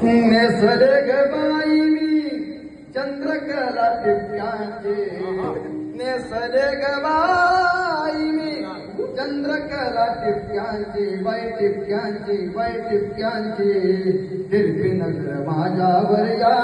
नेसले ग बाई मी चंद्रकला टिपक्यांचे, नेसले ग बाई मी चंद्रकला टिपक्यांचे, बाई टिपक्यांचे, बाई टिपक्यांचे. हिरवी नजर माझ्यावर या